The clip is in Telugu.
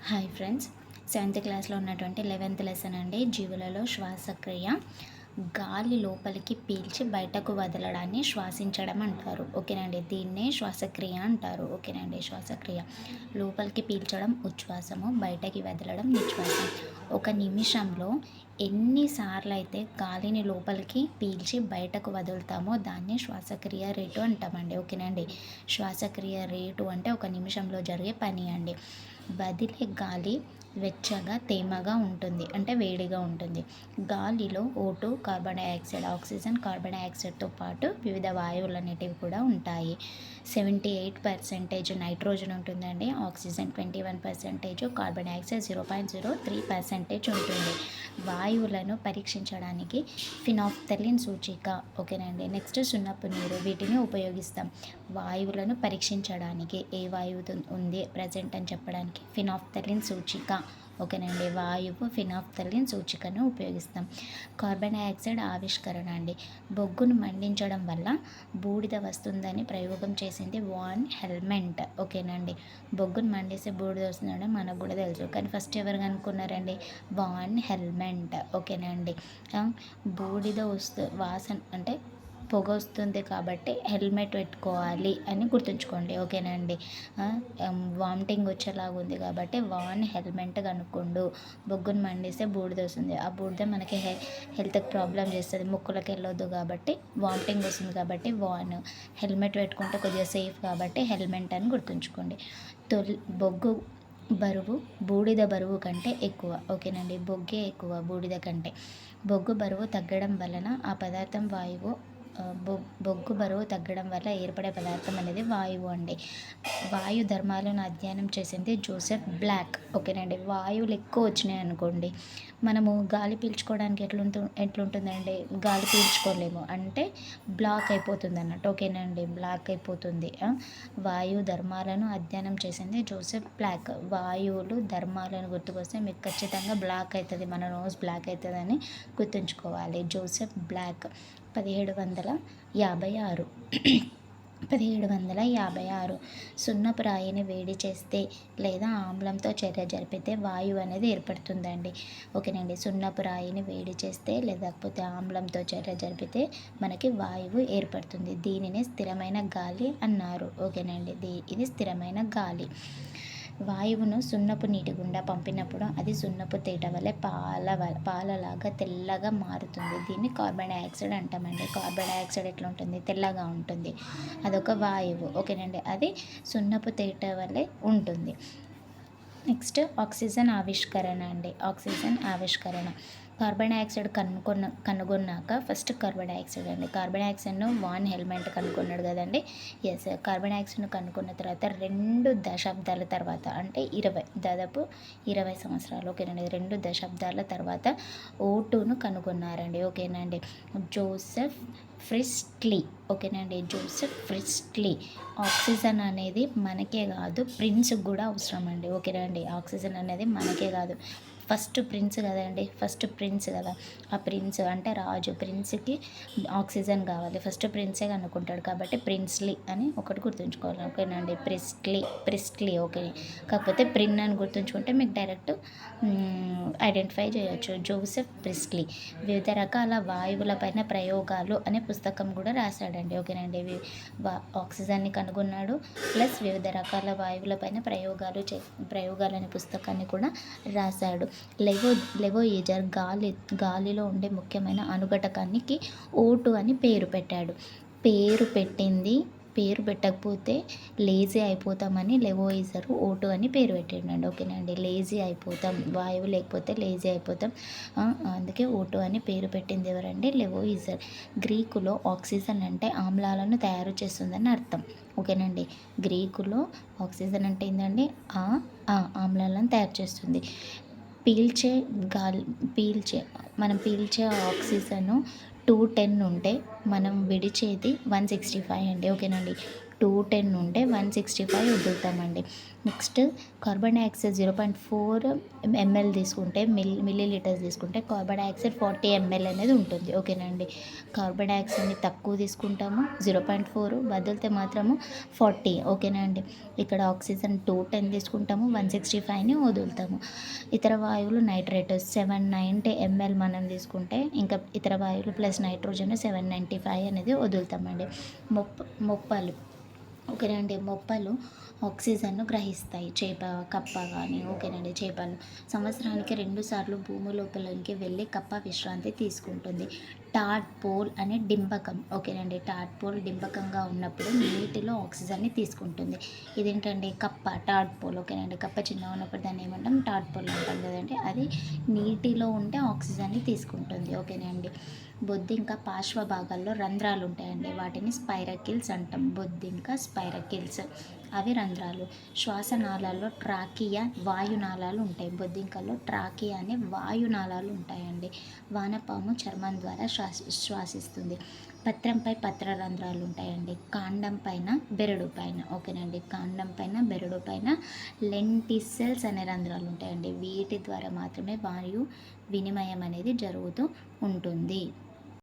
హాయ్ ఫ్రెండ్స్, 7th క్లాస్లో ఉన్నటువంటి 11th లెసన్ అండి. జీవులలో శ్వాసక్రియ. గాలి లోపలికి పీల్చి బయటకు వదలడాన్ని శ్వాసించడం అంటారు. ఓకేనండి, దీన్నే శ్వాసక్రియ అంటారు. ఓకేనండి, శ్వాసక్రియ లోపలికి పీల్చడం ఉచ్ఛ్వాసము, బయటకి వదలడం నిశ్వాసం. ఒక నిమిషంలో ఎన్నిసార్లు అయితే గాలిని లోపలికి పీల్చి బయటకు వదులుతామో దాన్ని శ్వాసక్రియ రేటు అంటామండి. ఓకేనండి, శ్వాసక్రియ రేటు అంటే ఒక నిమిషంలో జరిగే పని అండి. వదిలే గాలి వెచ్చగా తేమగా ఉంటుంది, అంటే వేడిగా ఉంటుంది. గాలిలో O2, carbon dioxide, oxygen, carbon డైఆక్సైడ్తో పాటు వివిధ వాయువులు అనేటివి కూడా ఉంటాయి. 78% నైట్రోజన్ ఉంటుందండి, ఆక్సిజన్ 21%, కార్బన్ డైఆక్సైడ్ 0.03% ఉంటుంది. వాయువులను పరీక్షించడానికి ఫినాఫ్థలిన్ సూచిక. ఓకేనండి, నెక్స్ట్ సున్నపు నీరు, వీటిని ఉపయోగిస్తాం వాయువులను పరీక్షించడానికి. ఏ వాయువు ఉంది ప్రజెంట్ అని చెప్పడానికి ఫినాఫ్థలిన్ సూచిక. ఓకేనండి, వాయువు ఫినాఫ్థలిన్ సూచికను ఉపయోగిస్తాం. కార్బన్ డైఆక్సైడ్ ఆవిష్కరణ అండి. బొగ్గును మండించడం వల్ల బూడిద వస్తుందని ప్రయోగం చేసింది వాన్ హెల్మెంట్. ఓకేనండి, బొగ్గును మండిస్తే బూడిద వస్తుందని మనకు కూడా తెలుసు, కానీ ఫస్ట్ ఎవరు కనుక్కున్నారండి? Van helmet. ఓకేనండి, బూడిద వాసన అంటే పొగ వస్తుంది కాబట్టి హెల్మెట్ పెట్టుకోవాలి అని గుర్తుంచుకోండి. ఓకేనండి, వామిటింగ్ వచ్చేలాగా ఉంది కాబట్టి వాన్ హెల్మెట్ కనుక్కోండు. బొగ్గును మండిస్తే బూడిద వస్తుంది, ఆ బూడిద మనకి హెల్త్కి ప్రాబ్లం చేస్తుంది, ముక్కులకు వెళ్ళొద్దు కాబట్టి వామిటింగ్ వస్తుంది కాబట్టి వాన్. హెల్మెట్ పెట్టుకుంటే కొద్దిగా సేఫ్ కాబట్టి హెల్మెట్ అని గుర్తుంచుకోండి. బొగ్గు బరువు బూడిద బరువు కంటే ఎక్కువ. ఓకేనండి, బొగ్గే ఎక్కువ బూడిద కంటే. బొగ్గు బరువు తగ్గడం వలన ఆ పదార్థం వాయువు. బొగ్గు బరువు తగ్గడం వల్ల ఏర్పడే పదార్థం అనేది వాయువు అండి. వాయు ధర్మాలను అధ్యయనం చేసింది జోసెఫ్ బ్లాక్. ఓకేనండి, వాయువులు ఎక్కువ వచ్చినాయి అనుకోండి, మనము గాలి పీల్చుకోవడానికి ఎట్లుంటుందండి? గాలి పీల్చుకోలేము, అంటే బ్లాక్ అయిపోతుంది అన్నట్టు. ఓకేనండి, బ్లాక్ అయిపోతుంది. వాయు ధర్మాలను అధ్యయనం చేసింది జోసెఫ్ బ్లాక్. వాయువులు ధర్మాలను గుర్తుకొస్తే మీకు ఖచ్చితంగా బ్లాక్ అవుతుంది, మన నోస్ బ్లాక్ అవుతుందని గుర్తుంచుకోవాలి. Joseph black 1756. 1756 సున్నపు రాయిని వేడి చేస్తే లేదా ఆమ్లంతో చర్య జరిపితే వాయువు అనేది ఏర్పడుతుందండి. ఓకేనండి, సున్నపు రాయిని వేడి చేస్తే లేకపోతే ఆమ్లంతో చర్య జరిపితే మనకి వాయువు ఏర్పడుతుంది. దీనిని స్థిరమైన గాలి అన్నారు. ఓకేనండి, ఇది స్థిరమైన గాలి. వాయువును సున్నపు నీటి గుండా పంపినప్పుడు అది సున్నపు తేట వలె పాలలాగా తెల్లగా మారుతుంది. దీన్ని కార్బన్ డైఆక్సైడ్ అంటామండి. కార్బన్ డైఆక్సైడ్ ఎట్లా ఉంటుంది? తెల్లగా ఉంటుంది, అదొక వాయువు. ఓకేనండి, అది సున్నపు తేట వలె ఉంటుంది. నెక్స్ట్ ఆక్సిజన్ ఆవిష్కరణ అండి. ఆక్సిజన్ ఆవిష్కరణ. కార్బన్ డైఆక్సైడ్ కనుగొన్నాక ఫస్ట్ కార్బన్ డైఆక్సైడ్ అండి. కార్బన్ డైఆక్సైడ్ను వాన్ హెల్మెంట్ కనుక్కున్నాడు కదండి. ఎస్, కార్బన్ డైఆక్సైడ్ను కనుక్కున్న తర్వాత 2 దశాబ్దాల తర్వాత, అంటే దాదాపు 20 సంవత్సరాలు. ఓకేనండి, 2 దశాబ్దాల తర్వాత O2ను కనుగొన్నారండి. ఓకేనండి, జోసెఫ్ ప్రిస్ట్లీ. ఓకేనండి, జోసెఫ్ ప్రిస్ట్లీ. ఆక్సిజన్ అనేది మనకే కాదు, ప్రిన్స్కి కూడా అవసరం అండి. ఓకేనండి, ఆక్సిజన్ అనేది మనకే కాదు, ఫస్ట్ ప్రిన్స్ కదండి, ఫస్ట్ ప్రిన్స్ కదా, ఆ ప్రిన్స్ అంటే రాజు, ప్రిన్స్కి ఆక్సిజన్ కావాలి, ఫస్ట్ ప్రిన్సే కనుక్కుంటాడు కాబట్టి ప్రిన్స్లీ అని ఒకటి గుర్తుంచుకోవాలి. ఓకేనండి, ప్రిస్ట్లీ. ఓకే, కాకపోతే ప్రిన్ అని గుర్తుంచుకుంటే మీకు డైరెక్ట్ ఐడెంటిఫై చేయొచ్చు. జోసెఫ్ ప్రిస్ట్లీ వివిధ రకాల వాయువులపైన ప్రయోగాలు అనే పుస్తకం కూడా రాశాడండి. ఓకేనండి, ఆక్సిజన్ని కనుగొన్నాడు, ప్లస్ వివిధ రకాల వాయువులపైన ప్రయోగాలు అనే పుస్తకాన్ని కూడా రాశాడు. లెవోయిజర్ గాలిలో ఉండే ముఖ్యమైన అణుఘటకానికి O2 అని పేరు పెట్టాడు. పేరు పెట్టకపోతే లేజీ అయిపోతామని లెవోయిజర్ O2 అని పేరు పెట్టాడండి. ఓకేనండి, లేజీ అయిపోతాం, వాయువు లేకపోతే లేజీ అయిపోతాం, అందుకే O2 అని పేరు పెట్టింది ఎవరండి? లెవోయిజర్. గ్రీకులో ఆక్సిజన్ అంటే ఆమ్లాలను తయారు చేస్తుందని అర్థం. ఓకేనండి, గ్రీకులో ఆక్సిజన్ అంటే ఏంటండి? ఆమ్లాలను తయారు చేస్తుంది. మనం పీల్చే ఆక్సిజన్ 210 ఉంటే మనం విడిచేది 165 అండి. ఓకేనండి, 210 నుండి 165 వదులుతామండి. నెక్స్ట్ కార్బన్ డయాక్సైడ్ 0.4 ఎంఎల్ తీసుకుంటే మిల్లీ లీటర్స్ తీసుకుంటే కార్బన్ డయాక్సైడ్ 40 ఎంఎల్ అనేది ఉంటుంది. ఓకేనండి. కార్బన్ డయాక్సైడ్ని తక్కువ తీసుకుంటాము 0.4, వదిలితే మాత్రము 40. ఓకేనా అండి. ఇక్కడ ఆక్సిజన్ 210 తీసుకుంటాము, 165ని వదులుతాము. ఇతర వాయువులు నైట్రేట్ 790 ఎంఎల్ మనం తీసుకుంటే ఇంకా ఇతర వాయువులు ప్లస్ నైట్రోజన్ 795 అనేది వదులుతామండి. మొప్పలు ఓకేనండి. మొప్పలు ఆక్సిజన్ను గ్రహిస్తాయి. కప్ప కానీ ఓకేనండి. చేపలు సంవత్సరానికి 2 సార్లు భూమి లోపలికి వెళ్ళి కప్ప విశ్రాంతి తీసుకుంటుంది. టాడ్పోల్ అనే డింబకం ఓకేనండి. టాడ్పోల్ డింబకంగా ఉన్నప్పుడు నీటిలో ఆక్సిజన్ని తీసుకుంటుంది. ఇదేంటండి టాడ్పోల్ ఓకేనండి. కప్ప చిన్నగా ఉన్నప్పుడు దాన్ని ఏమంటాం టాడ్పోల్ అంటాం కదండి. అది నీటిలో ఉంటే ఆక్సిజన్ని తీసుకుంటుంది. ఓకేనండి. బొద్దింక పార్శ్వ భాగాల్లో రంధ్రాలు ఉంటాయండి. వాటిని స్పైరకిల్స్ అంటాం. బొద్దింక స్పైరకిల్స్ అవి రంధ్రాలు. శ్వాసనాళాల్లో ట్రాకియా వాయునాళాలు ఉంటాయి. బొద్దింకల్లో ట్రాకియా అనే వాయునాళాలు ఉంటాయండి. వానపాము చర్మం ద్వారా శ్వాసిస్తుంది. పత్రంపై పత్ర రంధ్రాలు ఉంటాయండి. కాండం పైన బెరడు పైన ఓకేనండి. కాండం పైన బెరడు పైన లెంటిసెల్స్ అనే రంధ్రాలు ఉంటాయండి. వీటి ద్వారా మాత్రమే వాయు వినిమయం అనేది జరుగుతూ ఉంటుంది.